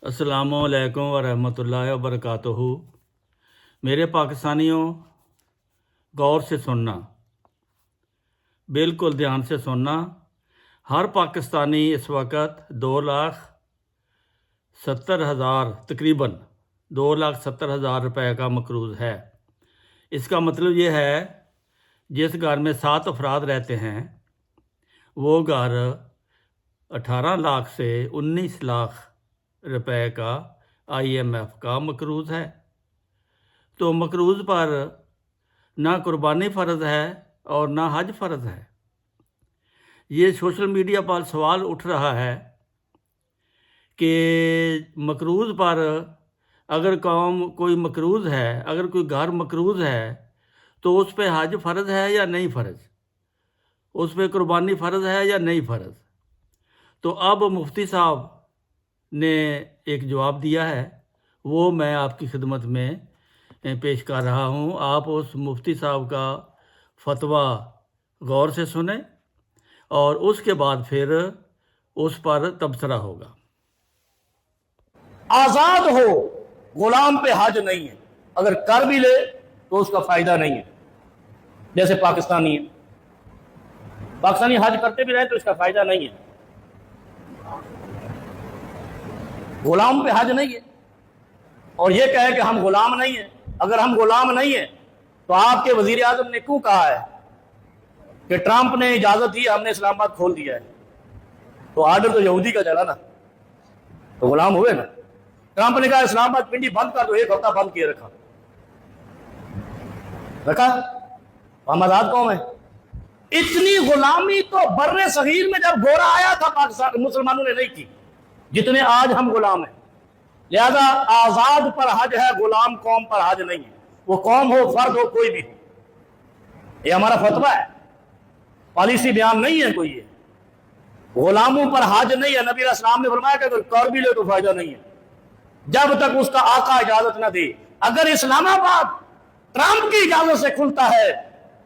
السلام علیکم ورحمۃ اللہ وبرکاتہ۔ میرے پاکستانیوں، غور سے سننا، بالکل دھیان سے سننا۔ ہر پاکستانی اس وقت 2,70,000 تقریباً 2,70,000 روپے کا مقروض ہے۔ اس کا مطلب یہ ہے جس گھر میں 7 افراد رہتے ہیں وہ گھر 18 لاکھ سے 19 لاکھ روپے کا IMF کا مقروض ہے۔ تو مقروض پر نہ قربانی فرض ہے اور نہ حج فرض ہے۔ یہ سوشل میڈیا پر سوال اٹھ رہا ہے کہ مقروض پر اگر کوئی مقروض ہے، اگر کوئی گھر مقروض ہے تو اس پہ حج فرض ہے یا نہیں فرض، اس پہ قربانی فرض ہے یا نہیں فرض۔ تو اب مفتی صاحب نے ایک جواب دیا ہے، وہ میں آپ کی خدمت میں پیش کر رہا ہوں۔ آپ اس مفتی صاحب کا فتویٰ غور سے سنیں اور اس کے بعد پھر اس پر تبصرہ ہوگا۔ آزاد ہو، غلام پہ حج نہیں ہے، اگر کر بھی لے تو اس کا فائدہ نہیں ہے۔ جیسے پاکستانی حج کرتے بھی رہے تو اس کا فائدہ نہیں ہے۔ غلام پہ حج نہیں ہے، اور یہ کہے کہ ہم غلام نہیں ہیں۔ اگر ہم غلام نہیں ہیں تو آپ کے وزیر اعظم نے کیوں کہا ہے کہ ٹرمپ نے اجازت دی، ہم نے اسلام آباد کھول دیا ہے؟ تو آرڈر تو یہودی کا چلا نا، تو غلام ہوئے نا۔ ٹرمپ نے کہا اسلام آباد پنڈی بند کر دو، 1 ہفتہ بند کیے رکھا ہم آزاد قوم ہے۔ اتنی غلامی تو بر صغیر میں جب گورا آیا تھا پاکستان مسلمانوں نے نہیں کی جتنے آج ہم غلام ہیں۔ لہذا آزاد پر حج ہے، غلام قوم پر حج نہیں ہے۔ وہ قوم ہو، فرد ہو، کوئی بھی ہو، یہ ہمارا فتویٰ ہے، پالیسی بیان نہیں ہے کوئی۔ یہ غلاموں پر حج نہیں ہے۔ نبی علیہ السلام نے فرمایا کہ اگر کر بھی لے تو فائدہ نہیں ہے جب تک اس کا آقا اجازت نہ دے۔ اگر اسلام آباد ٹرمپ کی اجازت سے کھلتا ہے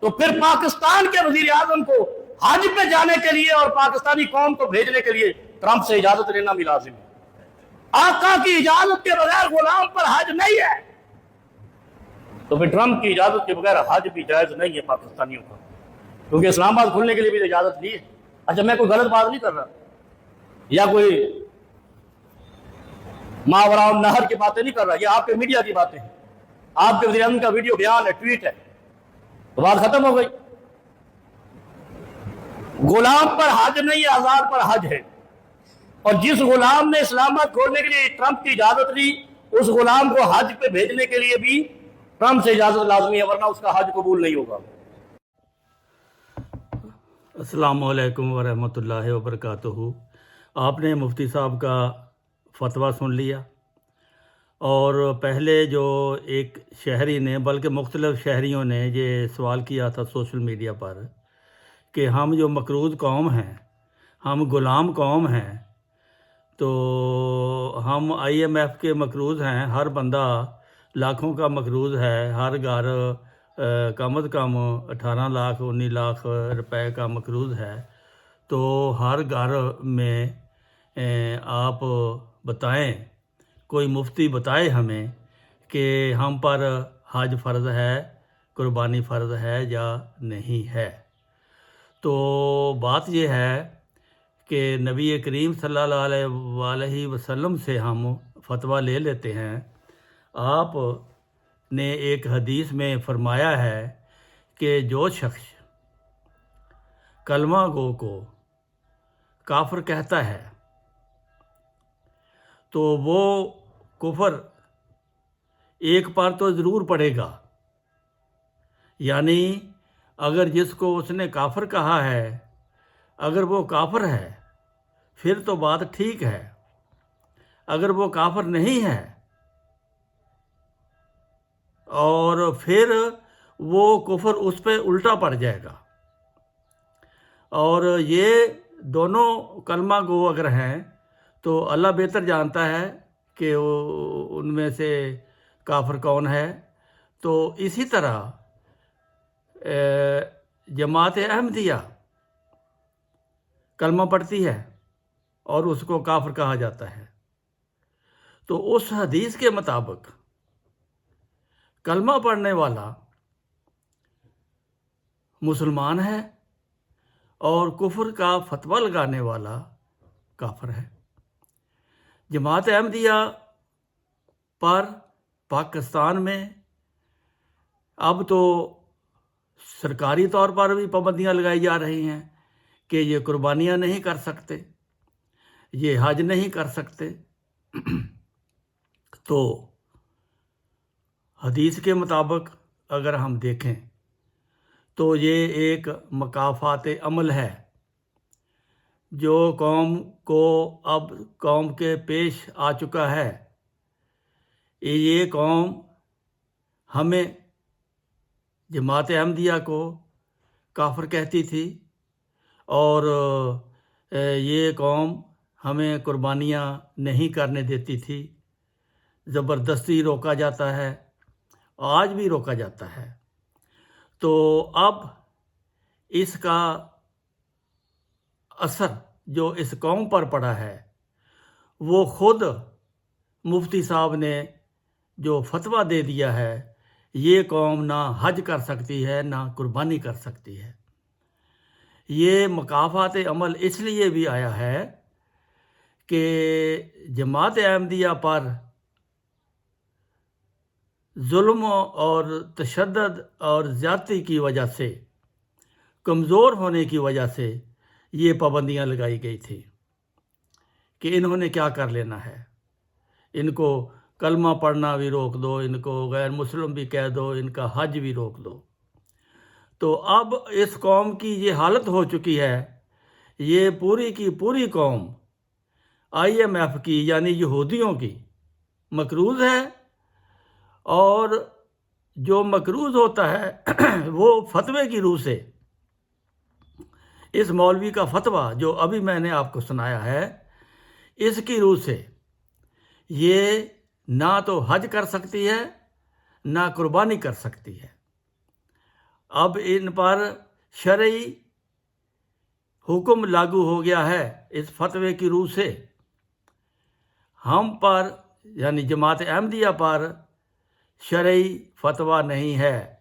تو پھر پاکستان کے وزیر اعظم کو حج پہ جانے کے لیے اور پاکستانی قوم کو بھیجنے کے لیے ٹرمپ سے اجازت لینا بھی لازم ہے۔ آقا کی اجازت کے بغیر غلام پر حج نہیں ہے، تو پھر ٹرمپ کی اجازت کے بغیر حج بھی جائز نہیں ہے پاکستانیوں کا، کیونکہ اسلام آباد کھلنے کے لیے بھی اجازت لی ہے۔ اچھا، میں کوئی غلط بات نہیں کر رہا یا کوئی ماوراء النہر کی باتیں نہیں کر رہا، یہ آپ کے میڈیا کی باتیں ہیں، آپ کے وزیر اعظم کا ویڈیو بیان ہے، ٹویٹ ہے، تو بات ختم ہو گئی۔ غلام پر حج نہیں ہے، آزاد پر حج ہے۔ اور جس غلام نے اسلام آباد کھولنے کے لیے ٹرمپ کی اجازت لی، اس غلام کو حج پہ بھیجنے کے لیے بھی ٹرمپ سے اجازت لازمی ہے، ورنہ اس کا حج قبول نہیں ہوگا۔ السلام علیکم ورحمۃ اللہ وبرکاتہ۔ آپ نے مفتی صاحب کا فتویٰ سن لیا، اور پہلے جو ایک شہری نے، بلکہ مختلف شہریوں نے یہ سوال کیا تھا سوشل میڈیا پر کہ ہم جو مقروض قوم ہیں، ہم غلام قوم ہیں، تو ہم IMF کے مقروض ہیں، ہر بندہ لاکھوں کا مقروض ہے، ہر گھر کم از کم 18 لاکھ 19 لاکھ روپے کا مقروض ہے۔ تو ہر گھر میں آپ بتائیں، کوئی مفتی بتائے ہمیں کہ ہم پر حج فرض ہے، قربانی فرض ہے یا نہیں ہے۔ تو بات یہ ہے کہ نبی کریم صلی اللہ علیہ وسلم سے ہم فتویٰ لے لیتے ہیں۔ آپ نے ایک حدیث میں فرمایا ہے کہ جو شخص کلمہ گو کو کافر کہتا ہے تو وہ کفر ایک پر تو ضرور پڑے گا، یعنی اگر جس کو اس نے کافر کہا ہے اگر وہ کافر ہے پھر تو بات ٹھیک ہے، اگر وہ کافر نہیں ہے اور پھر وہ کفر اس پہ الٹا پڑ جائے گا۔ اور یہ دونوں کلمہ گو اگر ہیں تو اللہ بہتر جانتا ہے کہ ان میں سے کافر کون ہے۔ تو اسی طرح جماعت احمدیہ کلمہ پڑھتی ہے اور اس کو کافر کہا جاتا ہے۔ تو اس حدیث کے مطابق کلمہ پڑھنے والا مسلمان ہے اور کفر کا فتویٰ لگانے والا کافر ہے۔ جماعت احمدیہ پر پاکستان میں اب تو سرکاری طور پر بھی پابندیاں لگائی جا رہی ہیں کہ یہ قربانیاں نہیں کر سکتے، یہ حج نہیں کر سکتے۔ تو حدیث کے مطابق اگر ہم دیکھیں تو یہ ایک مکافات عمل ہے جو قوم کو اب قوم کے پیش آ چکا ہے۔ یہ قوم ہمیں جماعت احمدیہ کو کافر کہتی تھی اور یہ قوم ہمیں قربانیاں نہیں کرنے دیتی تھی، زبردستی روکا جاتا ہے، آج بھی روکا جاتا ہے۔ تو اب اس کا اثر جو اس قوم پر پڑا ہے وہ خود مفتی صاحب نے جو فتویٰ دے دیا ہے، یہ قوم نہ حج کر سکتی ہے نہ قربانی کر سکتی ہے۔ یہ مکافات عمل اس لیے بھی آیا ہے کہ جماعت احمدیہ پر ظلم اور تشدد اور زیادتی کی وجہ سے، کمزور ہونے کی وجہ سے یہ پابندیاں لگائی گئی تھی کہ انہوں نے کیا کر لینا ہے، ان کو کلمہ پڑھنا بھی روک دو، ان کو غیر مسلم بھی کہہ دو، ان کا حج بھی روک دو۔ تو اب اس قوم کی یہ حالت ہو چکی ہے، یہ پوری کی پوری قوم IMF کی یعنی یہودیوں کی مقروض ہے، اور جو مقروض ہوتا ہے وہ فتوے کی روح سے، اس مولوی کا فتویٰ جو ابھی میں نے آپ کو سنایا ہے، اس کی روح سے یہ نہ تو حج کر سکتی ہے نہ قربانی کر سکتی ہے۔ اب ان پر شرعی حکم لاگو ہو گیا ہے اس فتوے کی روح سے۔ ہم پر یعنی جماعت احمدیہ پر شرعی فتویٰ نہیں ہے،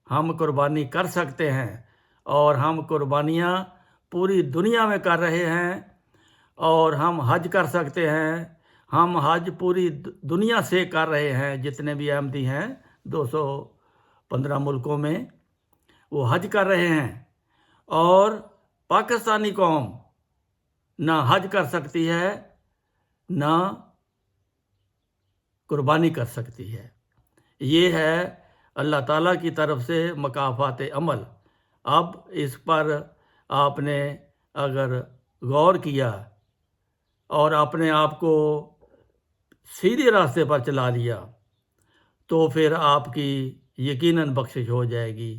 ہم قربانی کر سکتے ہیں اور ہم قربانیاں پوری دنیا میں کر رہے ہیں، اور ہم حج کر سکتے ہیں، ہم حج پوری دنیا سے کر رہے ہیں، جتنے بھی احمدی ہیں 215 ملکوں میں وہ حج کر رہے ہیں، اور پاکستانی قوم نہ حج کر سکتی ہے نہ قربانی کر سکتی ہے۔ یہ ہے اللہ تعالیٰ کی طرف سے مکافات عمل۔ اب اس پر آپ نے اگر غور کیا اور اپنے آپ کو سیدھے راستے پر چلا لیا تو پھر آپ کی یقیناً بخشش ہو جائے گی۔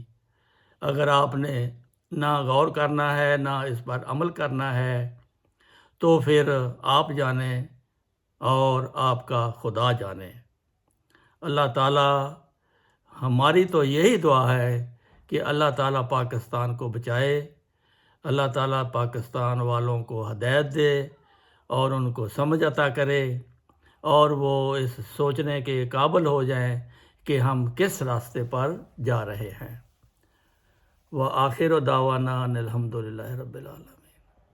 اگر آپ نے نہ غور کرنا ہے نہ اس پر عمل کرنا ہے تو پھر آپ جانیں اور آپ کا خدا جانے۔ اللہ تعالیٰ، ہماری تو یہی دعا ہے کہ اللہ تعالیٰ پاکستان کو بچائے، اللہ تعالیٰ پاکستان والوں کو ہدایت دے اور ان کو سمجھ عطا کرے، اور وہ اس سوچنے کے قابل ہو جائیں کہ ہم کس راستے پر جا رہے ہیں۔ وآخر دعوانا ان الحمد للہ رب العالمین۔